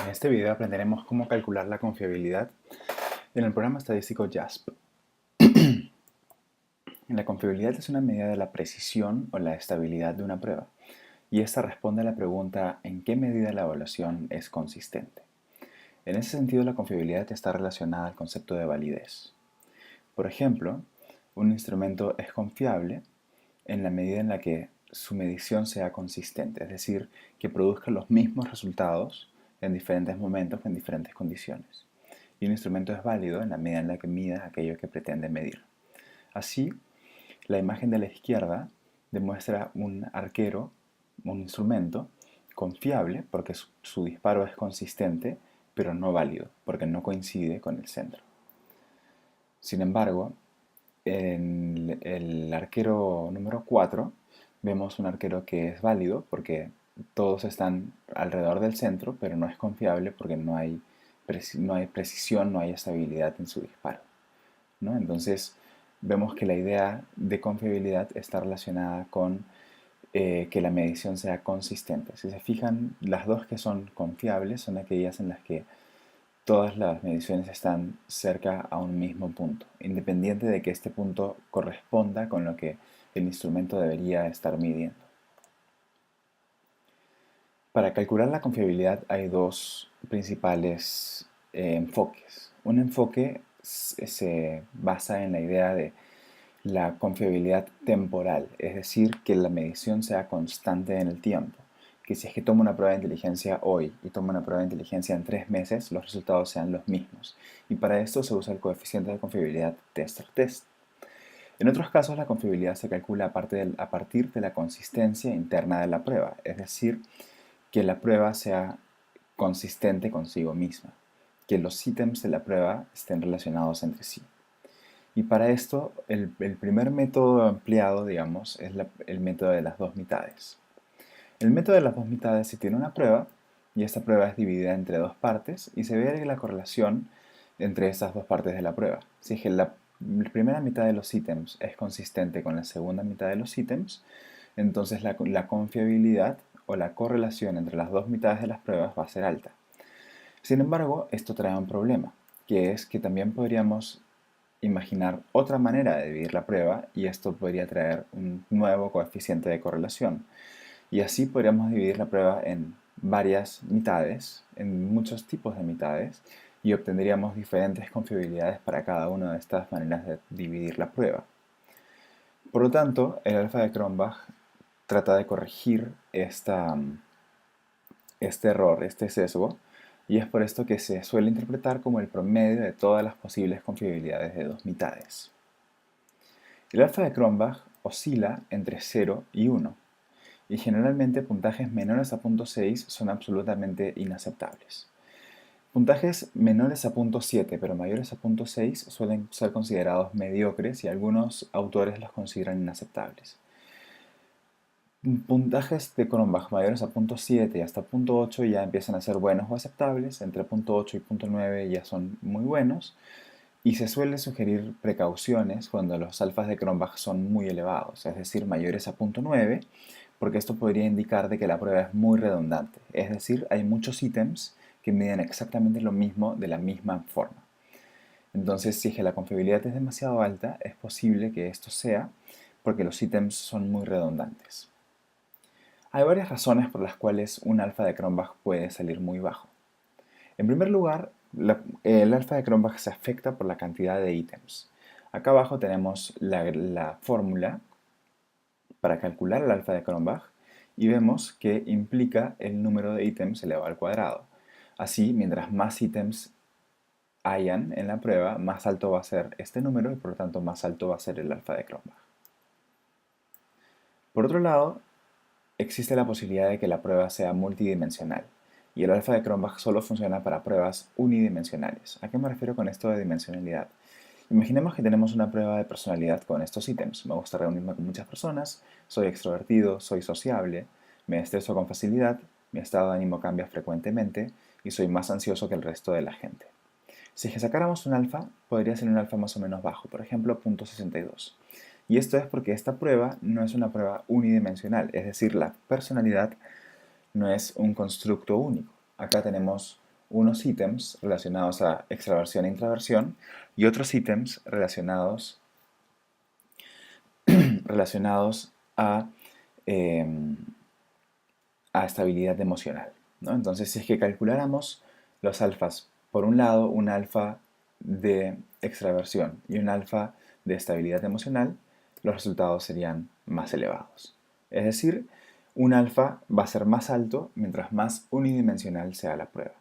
En este video aprenderemos cómo calcular la confiabilidad en el programa estadístico JASP. La confiabilidad es una medida de la precisión o la estabilidad de una prueba, y esta responde a la pregunta ¿en qué medida la evaluación es consistente? En ese sentido, la confiabilidad está relacionada al concepto de validez. Por ejemplo, un instrumento es confiable en la medida en la que su medición sea consistente, es decir, que produzca los mismos resultados en diferentes momentos, en diferentes condiciones. Y un instrumento es válido en la medida en la que mida aquello que pretende medir. Así, la imagen de la izquierda demuestra un arquero, un instrumento confiable porque su disparo es consistente, pero no válido porque no coincide con el centro. Sin embargo, en el arquero número 4 vemos un arquero que es válido porque todos están alrededor del centro, pero no es confiable porque no hay precisión, no hay estabilidad en su disparo, ¿no? Entonces vemos que la idea de confiabilidad está relacionada con que la medición sea consistente. Si se fijan, las dos que son confiables son aquellas en las que todas las mediciones están cerca a un mismo punto, independiente de que este punto corresponda con lo que el instrumento debería estar midiendo. Para calcular la confiabilidad hay dos principales enfoques. Un enfoque se basa en la idea de la confiabilidad temporal, es decir, que la medición sea constante en el tiempo. Que si es que tomo una prueba de inteligencia hoy y tomo una prueba de inteligencia en 3 meses, los resultados sean los mismos. Y para esto se usa el coeficiente de confiabilidad test-test. En otros casos, la confiabilidad se calcula a partir de la consistencia interna de la prueba, es decir, que la prueba sea consistente consigo misma, que los ítems de la prueba estén relacionados entre sí. Y para esto, el primer método empleado, digamos, es el método de las dos mitades. El método de las dos mitades se tiene una prueba, y esta prueba es dividida entre dos partes, y se ve la correlación entre estas dos partes de la prueba. Si es que la primera mitad de los ítems es consistente con la segunda mitad de los ítems, entonces la confiabilidad o la correlación entre las dos mitades de las pruebas va a ser alta. Sin embargo, esto trae un problema, que es que también podríamos imaginar otra manera de dividir la prueba y esto podría traer un nuevo coeficiente de correlación. Y así podríamos dividir la prueba en varias mitades, en muchos tipos de mitades, y obtendríamos diferentes confiabilidades para cada una de estas maneras de dividir la prueba. Por lo tanto, el alfa de Cronbach trata de corregir este error, este sesgo, y es por esto que se suele interpretar como el promedio de todas las posibles confiabilidades de dos mitades. El alfa de Cronbach oscila entre 0 y 1, y generalmente puntajes menores a 0.6 son absolutamente inaceptables. Puntajes menores a 0.7 pero mayores a 0.6 suelen ser considerados mediocres y algunos autores los consideran inaceptables. Puntajes de Cronbach mayores a 0.7 y hasta 0.8 ya empiezan a ser buenos o aceptables, entre 0.8 y 0.9 ya son muy buenos, y se suele sugerir precauciones cuando los alfas de Cronbach son muy elevados, es decir, mayores a 0.9, porque esto podría indicar de que la prueba es muy redundante, es decir, hay muchos ítems que miden exactamente lo mismo de la misma forma. Entonces, si es que la confiabilidad es demasiado alta, es posible que esto sea porque los ítems son muy redundantes. Hay varias razones por las cuales un alfa de Cronbach puede salir muy bajo. En primer lugar, el alfa de Cronbach se afecta por la cantidad de ítems. Acá abajo tenemos la fórmula para calcular el alfa de Cronbach y vemos que implica el número de ítems elevado al cuadrado. Así, mientras más ítems hayan en la prueba, más alto va a ser este número y por lo tanto más alto va a ser el alfa de Cronbach. Por otro lado, existe la posibilidad de que la prueba sea multidimensional y el alfa de Cronbach solo funciona para pruebas unidimensionales. ¿A qué me refiero con esto de dimensionalidad? Imaginemos que tenemos una prueba de personalidad con estos ítems. Me gusta reunirme con muchas personas, soy extrovertido, soy sociable, me estreso con facilidad, mi estado de ánimo cambia frecuentemente y soy más ansioso que el resto de la gente. Si es que sacáramos un alfa, podría ser un alfa más o menos bajo, por ejemplo 0.62. Y esto es porque esta prueba no es una prueba unidimensional, es decir, la personalidad no es un constructo único. Acá tenemos unos ítems relacionados a extraversión e intraversión y otros ítems relacionados em, a estabilidad emocional, ¿no? Entonces, si es que calculáramos los alfas, por un lado, un alfa de extraversión y un alfa de estabilidad emocional, los resultados serían más elevados. Es decir, un alfa va a ser más alto mientras más unidimensional sea la prueba.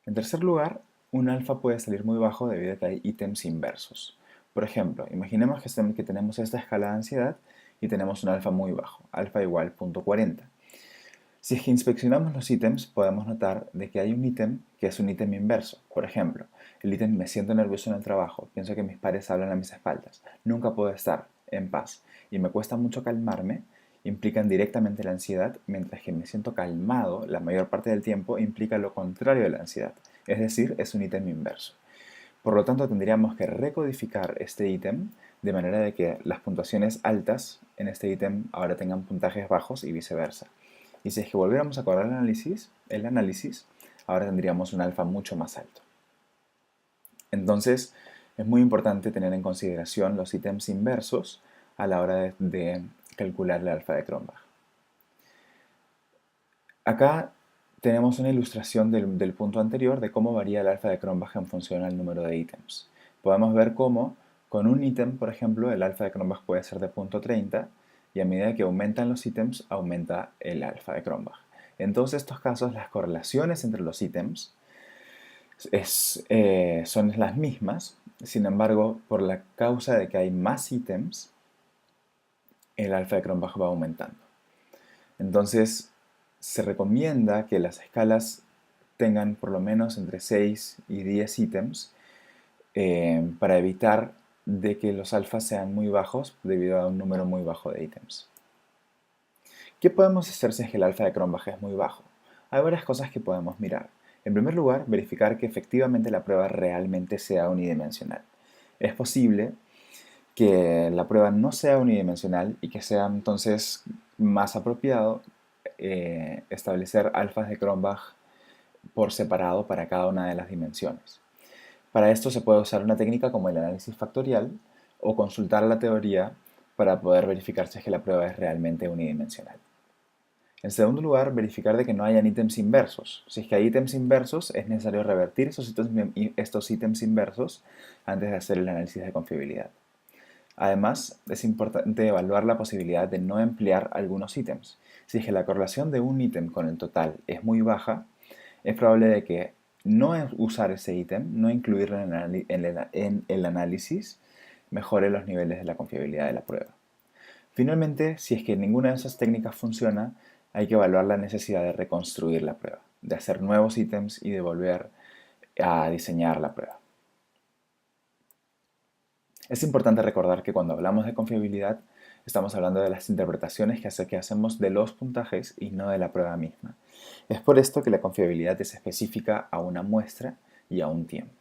En tercer lugar, un alfa puede salir muy bajo debido a que hay ítems inversos. Por ejemplo, imaginemos que tenemos esta escala de ansiedad y tenemos un alfa muy bajo, alfa igual 0.40. Si es que inspeccionamos los ítems, podemos notar de que hay un ítem que es un ítem inverso. Por ejemplo, el ítem me siento nervioso en el trabajo, pienso que mis pares hablan a mis espaldas, nunca puedo estar en paz y me cuesta mucho calmarme, implican directamente la ansiedad, mientras que me siento calmado la mayor parte del tiempo implica lo contrario de la ansiedad, es decir, es un ítem inverso. Por lo tanto, tendríamos que recodificar este ítem de manera de que las puntuaciones altas en este ítem ahora tengan puntajes bajos y viceversa. Y si es que volviéramos a correr el análisis, ahora tendríamos un alfa mucho más alto. Entonces, es muy importante tener en consideración los ítems inversos a la hora de calcular el alfa de Cronbach. Acá tenemos una ilustración del punto anterior de cómo varía el alfa de Cronbach en función al número de ítems. Podemos ver cómo con un ítem, por ejemplo, el alfa de Cronbach puede ser de 0.30 y a medida que aumentan los ítems, aumenta el alfa de Cronbach. En todos estos casos, las correlaciones entre los ítems son las mismas, sin embargo, por la causa de que hay más ítems, el alfa de Cronbach va aumentando. Entonces, se recomienda que las escalas tengan por lo menos entre 6 y 10 ítems para evitar de que los alfas sean muy bajos debido a un número muy bajo de ítems. ¿Qué podemos hacer si es que el alfa de Cronbach es muy bajo? Hay varias cosas que podemos mirar. En primer lugar, verificar que efectivamente la prueba realmente sea unidimensional. Es posible que la prueba no sea unidimensional y que sea entonces más apropiado establecer alfas de Cronbach por separado para cada una de las dimensiones. Para esto se puede usar una técnica como el análisis factorial o consultar la teoría para poder verificar si es que la prueba es realmente unidimensional. En segundo lugar, verificar de que no hayan ítems inversos. Si es que hay ítems inversos, es necesario revertir estos ítems inversos antes de hacer el análisis de confiabilidad. Además, es importante evaluar la posibilidad de no emplear algunos ítems. Si es que la correlación de un ítem con el total es muy baja, es probable de que no usar ese ítem, no incluirlo en el análisis, mejore los niveles de la confiabilidad de la prueba. Finalmente, si es que ninguna de esas técnicas funciona, hay que evaluar la necesidad de reconstruir la prueba, de hacer nuevos ítems y de volver a diseñar la prueba. Es importante recordar que cuando hablamos de confiabilidad, estamos hablando de las interpretaciones que hacemos de los puntajes y no de la prueba misma. Es por esto que la confiabilidad es específica a una muestra y a un tiempo.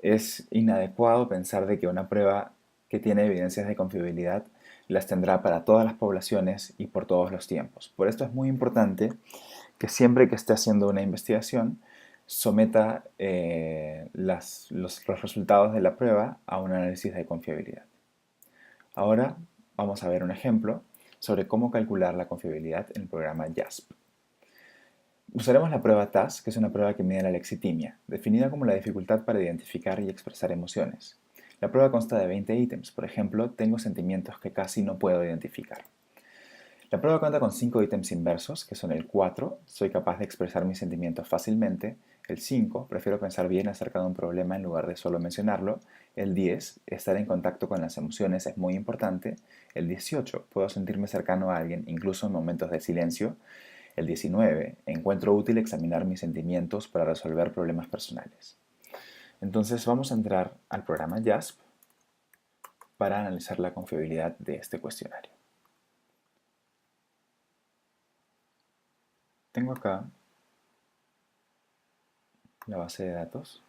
Es inadecuado pensar de que una prueba que tiene evidencias de confiabilidad las tendrá para todas las poblaciones y por todos los tiempos. Por esto es muy importante que siempre que esté haciendo una investigación, someta los resultados de la prueba a un análisis de confiabilidad. Ahora vamos a ver un ejemplo sobre cómo calcular la confiabilidad en el programa JASP. Usaremos la prueba TAS, que es una prueba que mide la lexitimia, definida como la dificultad para identificar y expresar emociones. La prueba consta de 20 ítems, por ejemplo, tengo sentimientos que casi no puedo identificar. La prueba cuenta con 5 ítems inversos, que son el 4, soy capaz de expresar mis sentimientos fácilmente, el 5, prefiero pensar bien acerca de un problema en lugar de solo mencionarlo, el 10, estar en contacto con las emociones es muy importante, el 18, puedo sentirme cercano a alguien incluso en momentos de silencio, el 19, encuentro útil examinar mis sentimientos para resolver problemas personales. Entonces vamos a entrar al programa JASP para analizar la confiabilidad de este cuestionario. Tengo acá la base de datos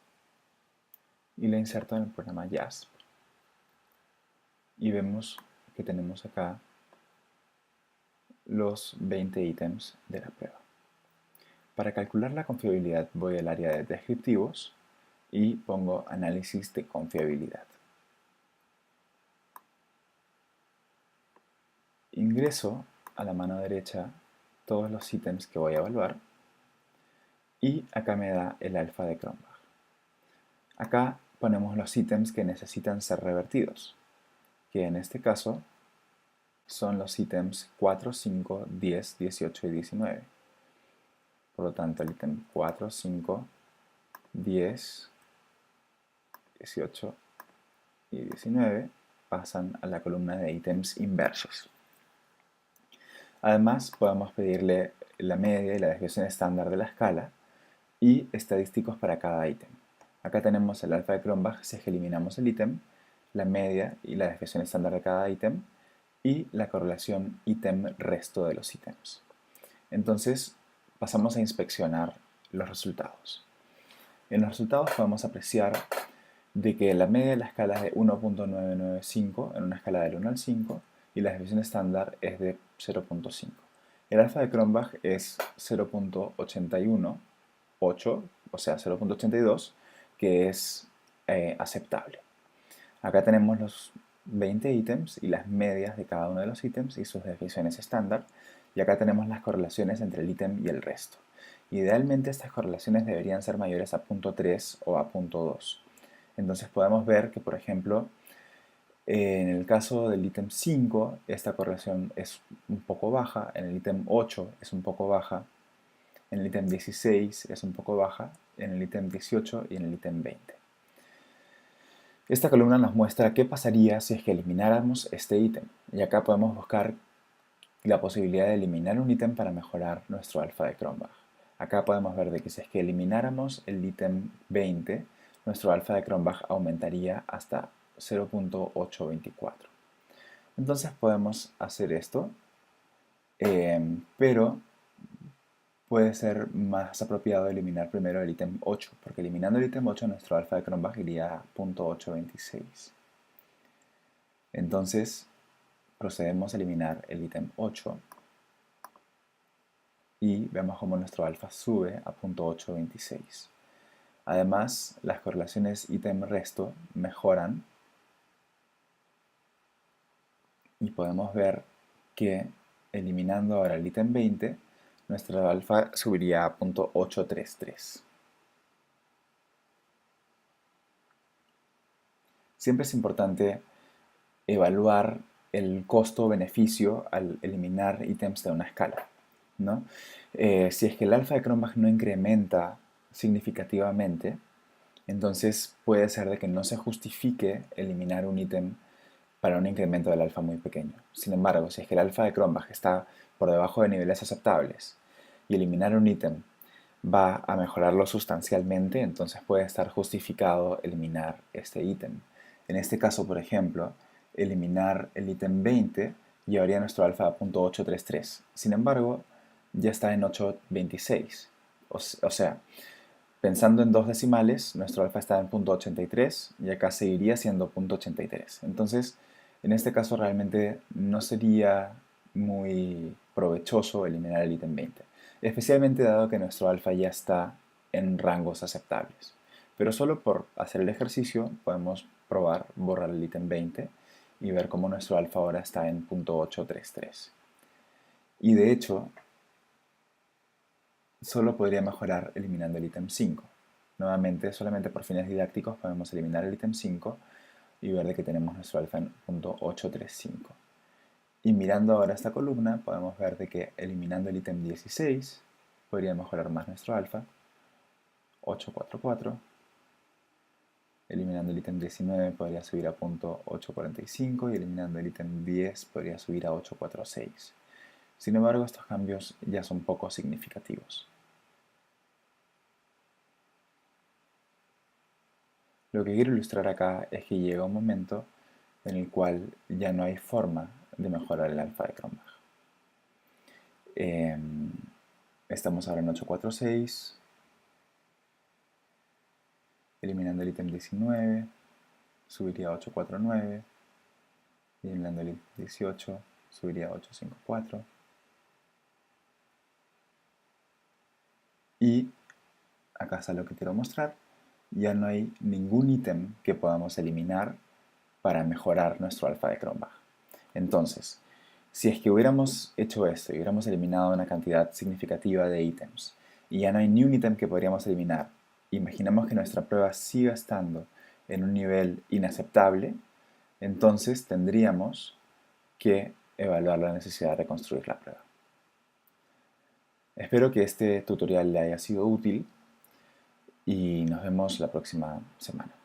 y la inserto en el programa JASP. Y vemos que tenemos acá los 20 ítems de la prueba. Para calcular la confiabilidad voy al área de descriptivos y pongo análisis de confiabilidad. Ingreso a la mano derecha todos los ítems que voy a evaluar y acá me da el alfa de Cronbach. Acá ponemos los ítems que necesitan ser revertidos, que en este caso son los ítems 4, 5, 10, 18 y 19. Por lo tanto, el ítem 4, 5, 10, 18 y 19 pasan a la columna de ítems inversos. Además, podemos pedirle la media y la desviación estándar de la escala y estadísticos para cada ítem. Acá tenemos el alfa de Cronbach si es que eliminamos el ítem, la media y la desviación estándar de cada ítem y la correlación ítem-resto de los ítems. Entonces, pasamos a inspeccionar los resultados. En los resultados podemos apreciar de que la media de la escala es de 1.995 en una escala del 1 al 5 y la desviación estándar es de 0.5. El alfa de Cronbach es 0.818, o sea 0.82, que es aceptable. Acá tenemos los 20 ítems y las medias de cada uno de los ítems y sus desviaciones estándar. Y acá tenemos las correlaciones entre el ítem y el resto. Idealmente estas correlaciones deberían ser mayores a 0.3 o a 0.2. Entonces podemos ver que, por ejemplo, en el caso del ítem 5, esta correlación es un poco baja, en el ítem 8 es un poco baja, en el ítem 16 es un poco baja, en el ítem 18 y en el ítem 20. Esta columna nos muestra qué pasaría si es que elimináramos este ítem. Y acá podemos buscar la posibilidad de eliminar un ítem para mejorar nuestro alfa de Cronbach. Acá podemos ver de que si es que elimináramos el ítem 20, nuestro alfa de Cronbach aumentaría hasta 0.824. Entonces podemos hacer esto, pero puede ser más apropiado eliminar primero el ítem 8, porque eliminando el ítem 8 nuestro alfa de Cronbach iría a 0.826. Entonces procedemos a eliminar el ítem 8 y vemos cómo nuestro alfa sube a 0.826. Además, las correlaciones ítem-resto mejoran y podemos ver que eliminando ahora el ítem 20, nuestra alfa subiría a 0.833. Siempre es importante evaluar el costo-beneficio al eliminar ítems de una escala, ¿no? Si es que el alfa de Cronbach no incrementa significativamente, entonces puede ser de que no se justifique eliminar un ítem para un incremento del alfa muy pequeño. Sin embargo, si es que el alfa de Cronbach está por debajo de niveles aceptables y eliminar un ítem va a mejorarlo sustancialmente, entonces puede estar justificado eliminar este ítem. En este caso, por ejemplo, eliminar el ítem 20 llevaría nuestro alfa a 0.833. Sin embargo, ya está en 826. O sea, pensando en dos decimales, nuestro alfa está en 0.83 y acá seguiría siendo 0.83. Entonces, en este caso realmente no sería muy provechoso eliminar el ítem 20, especialmente dado que nuestro alfa ya está en rangos aceptables. Pero solo por hacer el ejercicio podemos probar borrar el ítem 20 y ver cómo nuestro alfa ahora está en 0.833. Y de hecho, solo podría mejorar eliminando el ítem 5. Nuevamente, solamente por fines didácticos podemos eliminar el ítem 5 y ver de que tenemos nuestro alfa en 0.835. Y mirando ahora esta columna, podemos ver de que eliminando el ítem 16 podría mejorar más nuestro alfa, 844. Eliminando el ítem 19 podría subir a 0.845 y eliminando el ítem 10 podría subir a 846. Sin embargo, estos cambios ya son poco significativos. Lo que quiero ilustrar acá es que llega un momento en el cual ya no hay forma de mejorar el alfa de Cronbach. Estamos ahora en 846, eliminando el ítem 19, subiría a 849, eliminando el 18, subiría a 854. Y acá está lo que quiero mostrar. Ya no hay ningún ítem que podamos eliminar para mejorar nuestro alfa de Cronbach. Entonces, si es que hubiéramos hecho esto y hubiéramos eliminado una cantidad significativa de ítems y ya no hay ni un ítem que podríamos eliminar, imaginamos que nuestra prueba siga estando en un nivel inaceptable, entonces tendríamos que evaluar la necesidad de reconstruir la prueba. Espero que este tutorial le haya sido útil y nos vemos la próxima semana.